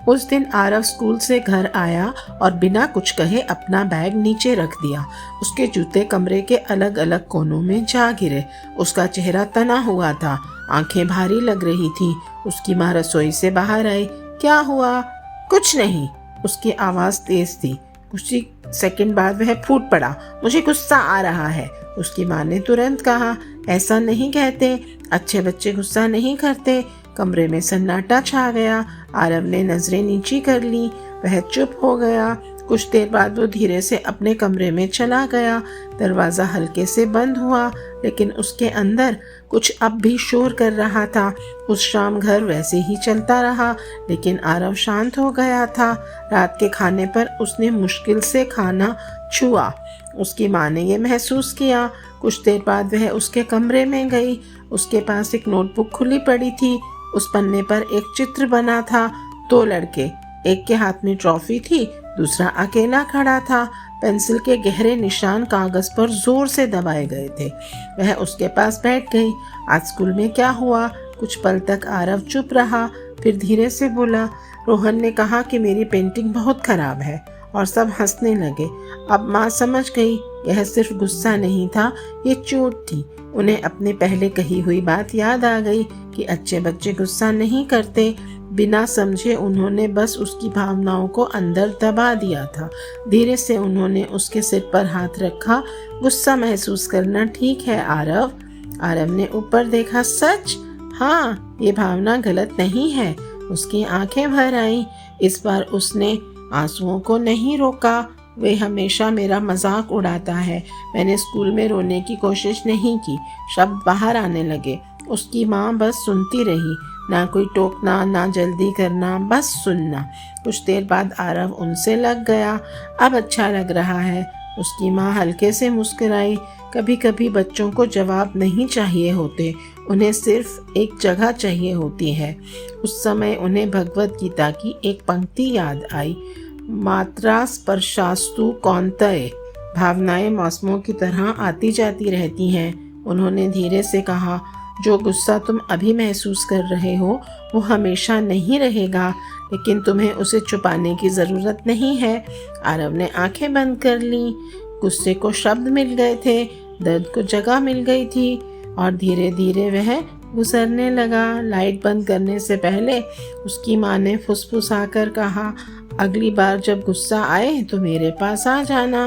उस दिन आरव स्कूल से घर आया और बिना कुछ कहे अपना बैग नीचे रख दिया। उसके जूते कमरे के अलग अलग कोनों में जा गिरे। उसका चेहरा तना हुआ था, आंखें भारी लग रही थी। उसकी माँ रसोई से बाहर आई। क्या हुआ? कुछ नहीं, उसकी आवाज़ तेज थी। कुछ ही सेकंड बाद वह फूट पड़ा। मुझे गुस्सा आ रहा है। उसकी माँ ने तुरंत कहा, ऐसा नहीं कहते, अच्छे बच्चे गुस्सा नहीं करते। कमरे में सन्नाटा छा गया। आरव ने नजरें नीची कर ली। वह चुप हो गया। कुछ देर बाद वो धीरे से अपने कमरे में चला गया। दरवाज़ा हल्के से बंद हुआ, लेकिन उसके अंदर कुछ अब भी शोर कर रहा था। उस शाम घर वैसे ही चलता रहा, लेकिन आरव शांत हो गया था। रात के खाने पर उसने मुश्किल से खाना छुआ। उसकी माँ ने यह महसूस किया। कुछ देर बाद वह उसके कमरे में गई। उसके पास एक नोटबुक खुली पड़ी थी। उस पन्ने पर एक चित्र बना था। 2 लड़के, एक के हाथ में ट्रॉफी थी, दूसरा अकेला खड़ा था। पेंसिल के गहरे निशान कागज पर जोर से दबाए गए थे। वह उसके पास बैठ गई। आज स्कूल में क्या हुआ? कुछ पल तक आरव चुप रहा, फिर धीरे से बोला, रोहन ने कहा कि मेरी पेंटिंग बहुत खराब है, और सब हंसने लगे। अब माँ समझ गई, यह सिर्फ गुस्सा नहीं था, ये चोट थी। उन्हें अपने पहले कही हुई बात याद आ गई कि अच्छे बच्चे गुस्सा नहीं करते। बिना समझे उन्होंने बस उसकी भावनाओं को अंदर दबा दिया था। धीरे से उन्होंने उसके सिर पर हाथ रखा। गुस्सा महसूस करना ठीक है आरव। आरव ने ऊपर देखा। सच? हाँ, ये भावना गलत नहीं है। उसकी आंखें भर आईं। इस बार उसने आंसुओं को नहीं रोका। वे हमेशा मेरा मजाक उड़ाता है। मैंने स्कूल में रोने की कोशिश नहीं की। शब्द बाहर आने लगे। उसकी माँ बस सुनती रही, ना कोई टोकना, ना जल्दी करना, बस सुनना। कुछ देर बाद आरव उनसे लग गया। अब अच्छा लग रहा है। उसकी माँ हल्के से मुस्कुराई। कभी कभी बच्चों को जवाब नहीं चाहिए होते, उन्हें सिर्फ एक जगह चाहिए होती है। उस समय उन्हें भगवत गीता की एक पंक्ति याद आई, मात्रा स्पर्शास्तु कौन्तेय। भावनाएं मौसमों की तरह आती जाती रहती हैं। उन्होंने धीरे से कहा, जो गुस्सा तुम अभी महसूस कर रहे हो वो हमेशा नहीं रहेगा, लेकिन तुम्हें उसे छुपाने की ज़रूरत नहीं है। आरव ने आंखें बंद कर लीं। गुस्से को शब्द मिल गए थे, दर्द को जगह मिल गई थी, और धीरे धीरे वह गुजरने लगा। लाइट बंद करने से पहले उसकी माँ ने फुसफुसाकर कहा, अगली बार जब गुस्सा आए तो मेरे पास आ जाना।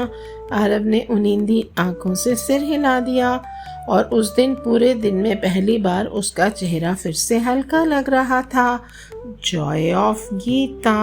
आरव ने उनींदी आंखों से सिर हिला दिया, और उस दिन पूरे दिन में पहली बार उसका चेहरा फिर से हल्का लग रहा था। Joy of Gita.